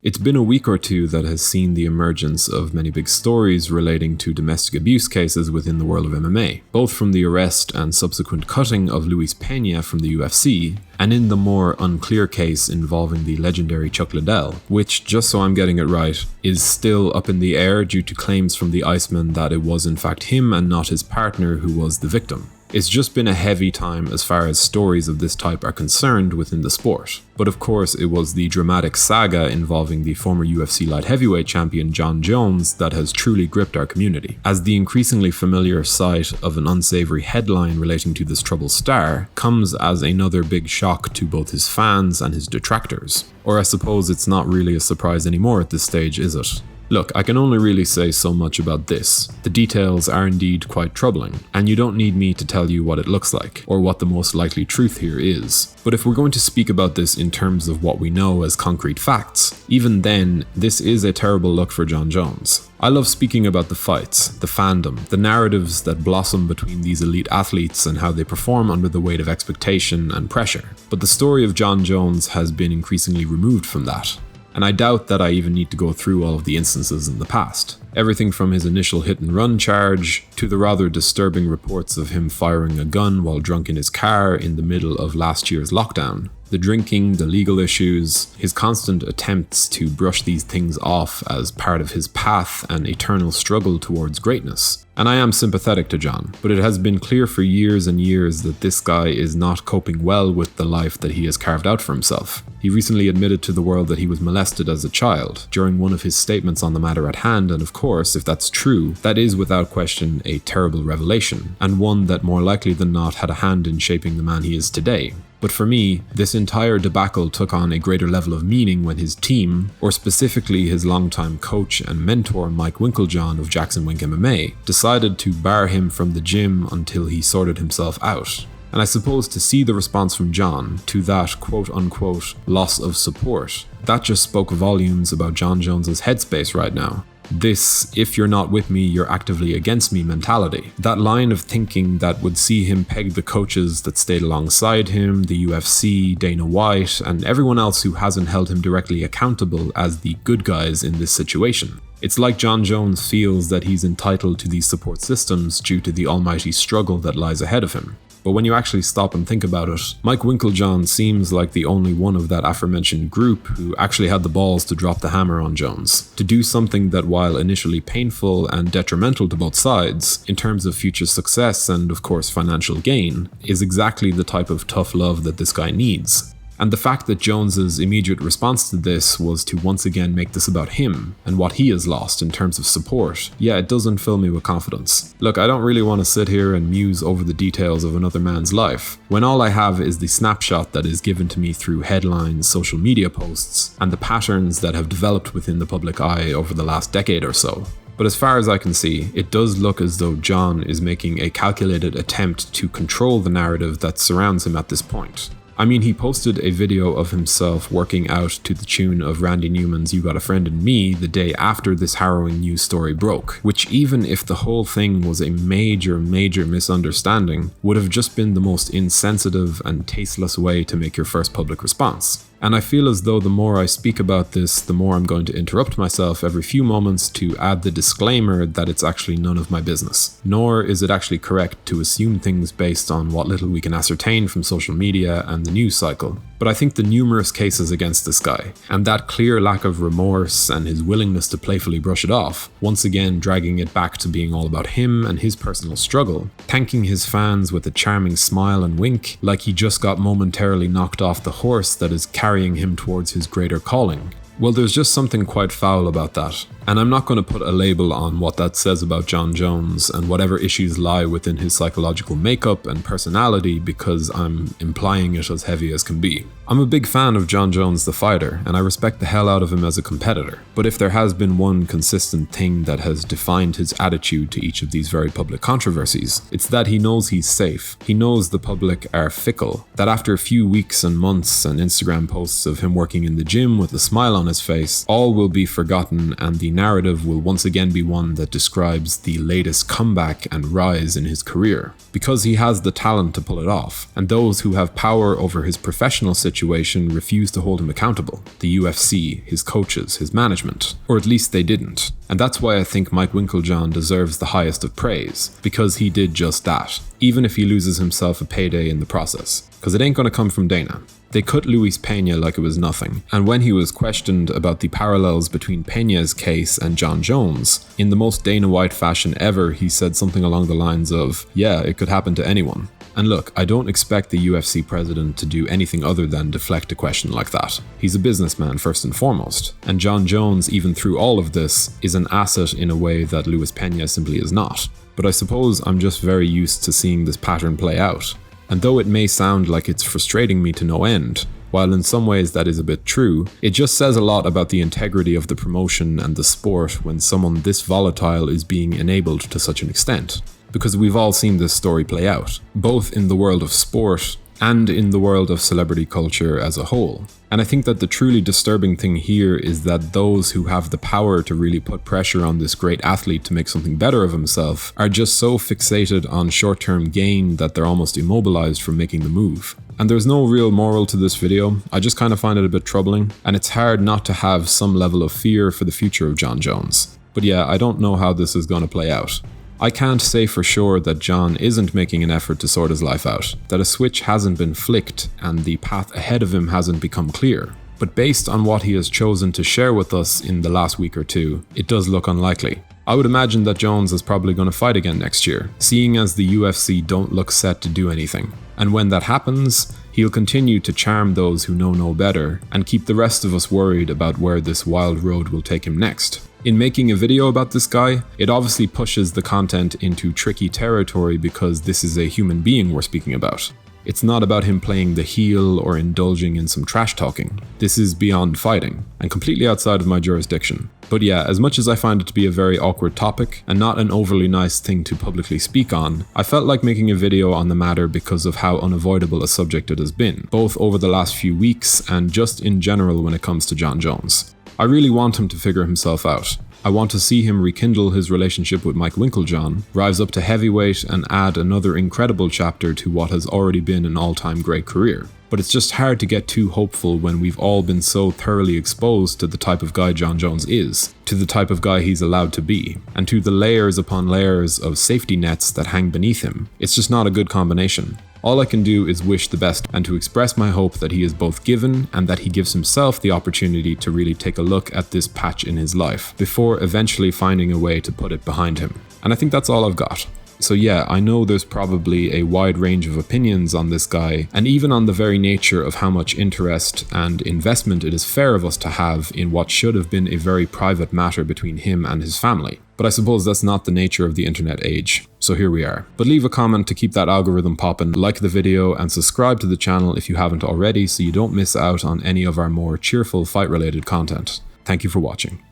It's been a week or two that has seen the emergence of many big stories relating to domestic abuse cases within the world of MMA, both from the arrest and subsequent cutting of Luis Peña from the UFC, and in the more unclear case involving the legendary Chuck Liddell, which, just so I'm getting it right, is still up in the air due to claims from the Iceman that it was in fact him and not his partner who was the victim. It's just been a heavy time as far as stories of this type are concerned within the sport. But of course, it was the dramatic saga involving the former UFC light heavyweight champion Jon Jones that has truly gripped our community, as the increasingly familiar sight of an unsavory headline relating to this troubled star comes as another big shock to both his fans and his detractors. Or I suppose it's not really a surprise anymore at this stage, is it? Look, I can only really say so much about this. The details are indeed quite troubling, and you don't need me to tell you what it looks like, or what the most likely truth here is. But if we're going to speak about this in terms of what we know as concrete facts, even then, this is a terrible look for Jon Jones. I love speaking about the fights, the fandom, the narratives that blossom between these elite athletes and how they perform under the weight of expectation and pressure. But the story of Jon Jones has been increasingly removed from that. And I doubt that I even need to go through all of the instances in the past. Everything from his initial hit-and-run charge, to the rather disturbing reports of him firing a gun while drunk in his car in the middle of last year's lockdown. The drinking, the legal issues, his constant attempts to brush these things off as part of his path and eternal struggle towards greatness. And I am sympathetic to Jon, but it has been clear for years and years that this guy is not coping well with the life that he has carved out for himself. He recently admitted to the world that he was molested as a child during one of his statements on the matter at hand, and of course, if that's true, that is without question a terrible revelation, and one that more likely than not had a hand in shaping the man he is today. But for me, this entire debacle took on a greater level of meaning when his team, or specifically his longtime coach and mentor Mike Winkeljohn of Jackson Wink MMA, decided to bar him from the gym until he sorted himself out. And I suppose to see the response from Jon to that quote-unquote loss of support, that just spoke volumes about Jon Jones's headspace right now. This, if you're not with me, you're actively against me mentality. That line of thinking that would see him peg the coaches that stayed alongside him, the UFC, Dana White, and everyone else who hasn't held him directly accountable as the good guys in this situation. It's like Jon Jones feels that he's entitled to these support systems due to the almighty struggle that lies ahead of him. But when you actually stop and think about it, Mike Winkeljohn seems like the only one of that aforementioned group who actually had the balls to drop the hammer on Jones, to do something that, while initially painful and detrimental to both sides, in terms of future success and of course financial gain, is exactly the type of tough love that this guy needs. And the fact that Jones's immediate response to this was to once again make this about him and what he has lost in terms of support, yeah, it doesn't fill me with confidence. Look, I don't really want to sit here and muse over the details of another man's life, when all I have is the snapshot that is given to me through headlines, social media posts, and the patterns that have developed within the public eye over the last decade or so. But as far as I can see, it does look as though Jon is making a calculated attempt to control the narrative that surrounds him at this point. I mean, he posted a video of himself working out to the tune of Randy Newman's You Got a Friend in Me the day after this harrowing news story broke, which, even if the whole thing was a major misunderstanding, would have just been the most insensitive and tasteless way to make your first public response. And I feel as though the more I speak about this, the more I'm going to interrupt myself every few moments to add the disclaimer that it's actually none of my business. Nor is it actually correct to assume things based on what little we can ascertain from social media and the news cycle. But I think the numerous cases against this guy, and that clear lack of remorse and his willingness to playfully brush it off, once again dragging it back to being all about him and his personal struggle, thanking his fans with a charming smile and wink like he just got momentarily knocked off the horse that is carrying him towards his greater calling. Well, there's just something quite foul about that. And I'm not going to put a label on what that says about Jon Jones and whatever issues lie within his psychological makeup and personality, because I'm implying it as heavy as can be. I'm a big fan of Jon Jones the fighter, and I respect the hell out of him as a competitor. But if there has been one consistent thing that has defined his attitude to each of these very public controversies, it's that he knows he's safe. He knows the public are fickle, that after a few weeks and months and Instagram posts of him working in the gym with a smile on his face, all will be forgotten and the narrative will once again be one that describes the latest comeback and rise in his career, because he has the talent to pull it off, and those who have power over his professional situation refuse to hold him accountable. The UFC, his coaches, his management, or at least they didn't. And that's why I think Mike Winkeljohn deserves the highest of praise, because he did just that, even if he loses himself a payday in the process. Because it ain't gonna come from Dana. They cut Luis Pena like it was nothing, and when he was questioned about the parallels between Pena's case and Jon Jones, in the most Dana White fashion ever, he said something along the lines of, yeah, it could happen to anyone. And look, I don't expect the UFC president to do anything other than deflect a question like that. He's a businessman first and foremost, and Jon Jones, even through all of this, is an asset in a way that Luis Pena simply is not. But I suppose I'm just very used to seeing this pattern play out. And though it may sound like it's frustrating me to no end, while in some ways that is a bit true, it just says a lot about the integrity of the promotion and the sport when someone this volatile is being enabled to such an extent. Because we've all seen this story play out, both in the world of sport and in the world of celebrity culture as a whole. And I think that the truly disturbing thing here is that those who have the power to really put pressure on this great athlete to make something better of himself are just so fixated on short-term gain that they're almost immobilized from making the move. And there's no real moral to this video. I just kind of find it a bit troubling, and it's hard not to have some level of fear for the future of Jon Jones. But yeah, I don't know how this is going to play out. I can't say for sure that Jon isn't making an effort to sort his life out, that a switch hasn't been flicked and the path ahead of him hasn't become clear. But based on what he has chosen to share with us in the last week or two, it does look unlikely. I would imagine that Jones is probably going to fight again next year, seeing as the UFC don't look set to do anything. And when that happens, he'll continue to charm those who know no better and keep the rest of us worried about where this wild road will take him next. In making a video about this guy, it obviously pushes the content into tricky territory because this is a human being we're speaking about. It's not about him playing the heel or indulging in some trash talking. This is beyond fighting, and completely outside of my jurisdiction. But yeah, as much as I find it to be a very awkward topic, and not an overly nice thing to publicly speak on, I felt like making a video on the matter because of how unavoidable a subject it has been, both over the last few weeks and just in general when it comes to Jon Jones. I really want him to figure himself out. I want to see him rekindle his relationship with Mike Winkeljohn, rise up to heavyweight and add another incredible chapter to what has already been an all-time great career. But it's just hard to get too hopeful when we've all been so thoroughly exposed to the type of guy Jon Jones is, to the type of guy he's allowed to be, and to the layers upon layers of safety nets that hang beneath him. It's just not a good combination. All I can do is wish the best and to express my hope that he is both given and that he gives himself the opportunity to really take a look at this patch in his life before eventually finding a way to put it behind him. And I think that's all I've got. So yeah, I know there's probably a wide range of opinions on this guy, and even on the very nature of how much interest and investment it is fair of us to have in what should have been a very private matter between him and his family. But I suppose that's not the nature of the internet age, so here we are. But leave a comment to keep that algorithm poppin', like the video, and subscribe to the channel if you haven't already so you don't miss out on any of our more cheerful fight-related content. Thank you for watching.